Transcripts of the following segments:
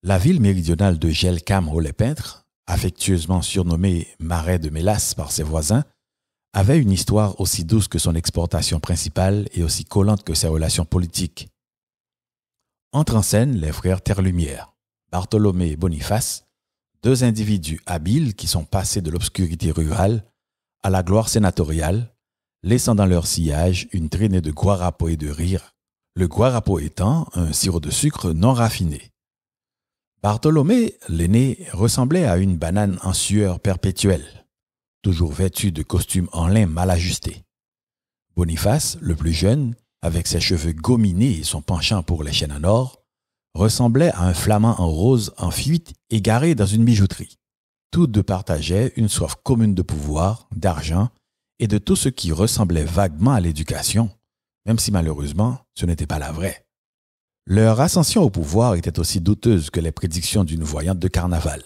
La ville méridionale de Jelkam-Rollepintre, affectueusement surnommée Marais de Mélasse par ses voisins, avait une histoire aussi douce que son exportation principale et aussi collante que ses relations politiques. Entrent en scène les frères Terre-Lumière, Bartholomé et Boniface, deux individus habiles qui sont passés de l'obscurité rurale à la gloire sénatoriale, laissant dans leur sillage une traînée de guarapo et de rire, le guarapo étant un sirop de sucre non raffiné. Bartholomé, l'aîné, ressemblait à une banane en sueur perpétuelle, toujours vêtu de costumes en lin mal ajustés. Boniface, le plus jeune, avec ses cheveux gominés et son penchant pour les chaînes en or, ressemblait à un flamand en rose en fuite égaré dans une bijouterie. Tous deux partageaient une soif commune de pouvoir, d'argent et de tout ce qui ressemblait vaguement à l'éducation, même si malheureusement ce n'était pas la vraie. Leur ascension au pouvoir était aussi douteuse que les prédictions d'une voyante de carnaval.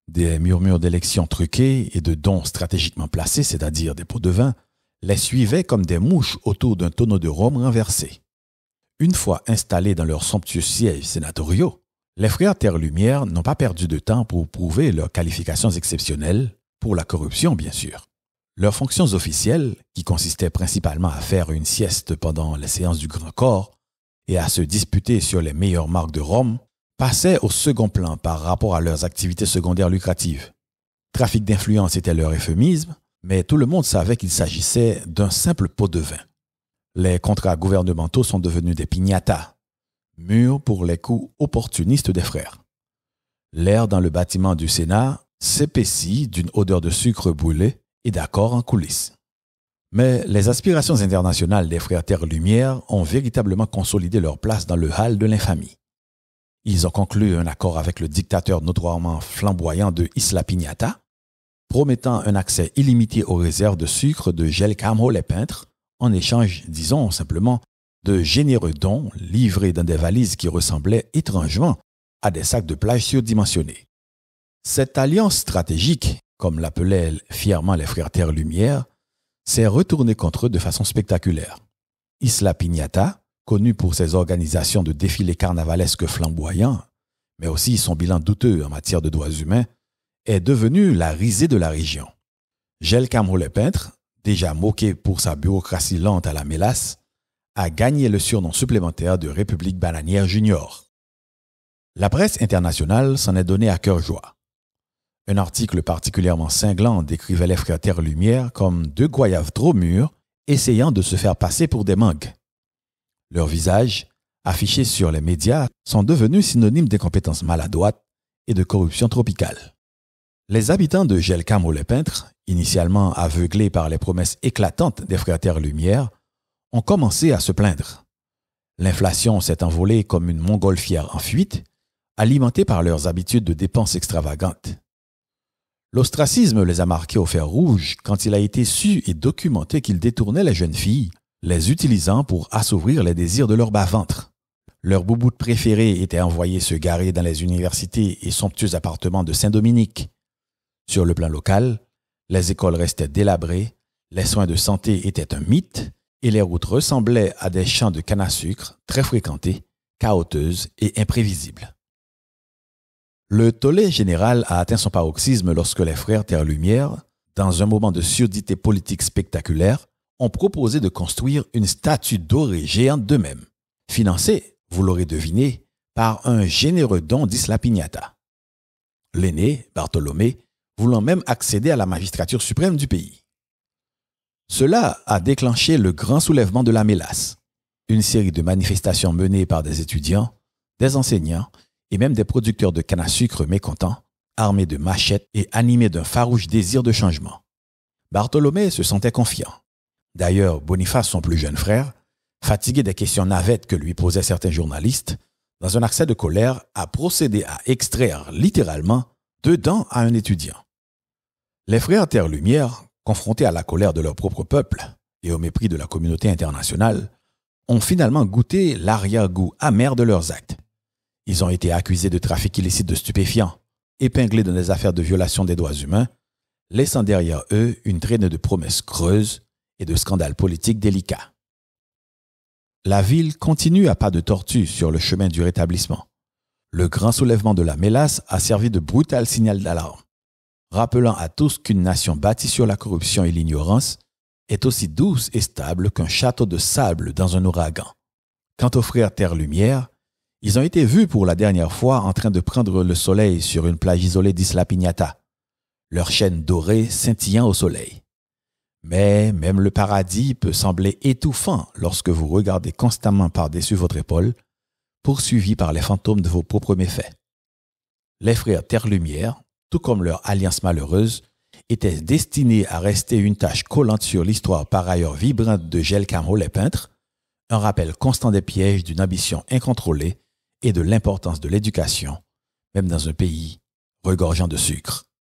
Des murmures d'élections truquées et de dons stratégiquement placés, c'est-à-dire des pots de vin, les suivaient comme des mouches autour d'un tonneau de rhum renversé. Une fois installés dans leurs somptueux sièges sénatoriaux, les frères Terre-Lumière n'ont pas perdu de temps pour prouver leurs qualifications exceptionnelles, pour la corruption bien sûr. Leurs fonctions officielles, qui consistaient principalement à faire une sieste pendant les séances du Grand Corps et à se disputer sur les meilleures marques de rhum, passaient au second plan par rapport à leurs activités secondaires lucratives. Trafic d'influence était leur euphémisme, mais tout le monde savait qu'il s'agissait d'un simple pot de vin. Les contrats gouvernementaux sont devenus des piñatas, mûrs pour les coups opportunistes des frères. L'air dans le bâtiment du Sénat s'épaissit d'une odeur de sucre brûlé et d'accords en coulisses. Mais les aspirations internationales des frères Terre-Lumière ont véritablement consolidé leur place dans le hall de l'infamie. Ils ont conclu un accord avec le dictateur notoirement flamboyant de Isla Piñata, promettant un accès illimité aux réserves de sucre de Jelkam-Rollepintre en échange, disons simplement, de généreux dons livrés dans des valises qui ressemblaient étrangement à des sacs de plage surdimensionnés. Cette alliance stratégique, comme l'appelaient fièrement les frères Terre-Lumière, s'est retournée contre eux de façon spectaculaire. Isla Piñata, connu pour ses organisations de défilés carnavalesques flamboyants, mais aussi son bilan douteux en matière de droits humains, est devenu la risée de la région. Jelkam-Rollepintre, déjà moqué pour sa bureaucratie lente à la mélasse, a gagné le surnom supplémentaire de République bananière junior. La presse internationale s'en est donnée à cœur joie. Un article particulièrement cinglant décrivait les frères Terre-Lumière comme deux goyaves trop mûrs essayant de se faire passer pour des mangues. Leurs visages, affichés sur les médias, sont devenus synonymes d'incompétence maladroite et de corruption tropicale. Les habitants de Jelkam-Rollepintre, initialement aveuglés par les promesses éclatantes des frères Terre-Lumière, ont commencé à se plaindre. L'inflation s'est envolée comme une montgolfière en fuite, alimentée par leurs habitudes de dépenses extravagantes. L'ostracisme les a marqués au fer rouge quand il a été su et documenté qu'ils détournaient les jeunes filles, les utilisant pour assouvir les désirs de leur bas-ventre. Leurs boubouttes préférées étaient envoyées se garer dans les universités et somptueux appartements de Saint-Dominique. Sur le plan local, les écoles restaient délabrées, les soins de santé étaient un mythe et les routes ressemblaient à des champs de canne à sucre très fréquentés, chaotiques et imprévisibles. Le tollé général a atteint son paroxysme lorsque les frères Terre-Lumière, dans un moment de surdité politique spectaculaire, ont proposé de construire une statue dorée géante d'eux-mêmes, financée, vous l'aurez deviné, par un généreux don d'Isla Piñata. L'aîné, Bartholomé, voulant même accéder à la magistrature suprême du pays. Cela a déclenché le grand soulèvement de la mélasse, une série de manifestations menées par des étudiants, des enseignants et même des producteurs de canne à sucre mécontents, armés de machettes et animés d'un farouche désir de changement. Bartholomé se sentait confiant. D'ailleurs, Boniface, son plus jeune frère, fatigué des questions navettes que lui posaient certains journalistes, dans un accès de colère, a procédé à extraire littéralement 2 dents à un étudiant. Les frères Terre-Lumière, confrontés à la colère de leur propre peuple et au mépris de la communauté internationale, ont finalement goûté l'arrière-goût amer de leurs actes. Ils ont été accusés de trafic illicite de stupéfiants, épinglés dans des affaires de violation des droits humains, laissant derrière eux une traînée de promesses creuses et de scandales politiques délicats. La ville continue à pas de tortue sur le chemin du rétablissement. Le grand soulèvement de la mélasse a servi de brutal signal d'alarme, rappelant à tous qu'une nation bâtie sur la corruption et l'ignorance est aussi douce et stable qu'un château de sable dans un ouragan. Quant aux frères Terre-Lumière, ils ont été vus pour la dernière fois en train de prendre le soleil sur une plage isolée d'Isla Piñata, leur chaîne dorée scintillant au soleil. Mais même le paradis peut sembler étouffant lorsque vous regardez constamment par-dessus votre épaule, poursuivis par les fantômes de vos propres méfaits. Les frères Terre-Lumière, tout comme leur alliance malheureuse, étaient destinés à rester une tache collante sur l'histoire par ailleurs vibrante de Gel Camro les peintres, un rappel constant des pièges d'une ambition incontrôlée et de l'importance de l'éducation, même dans un pays regorgeant de sucre.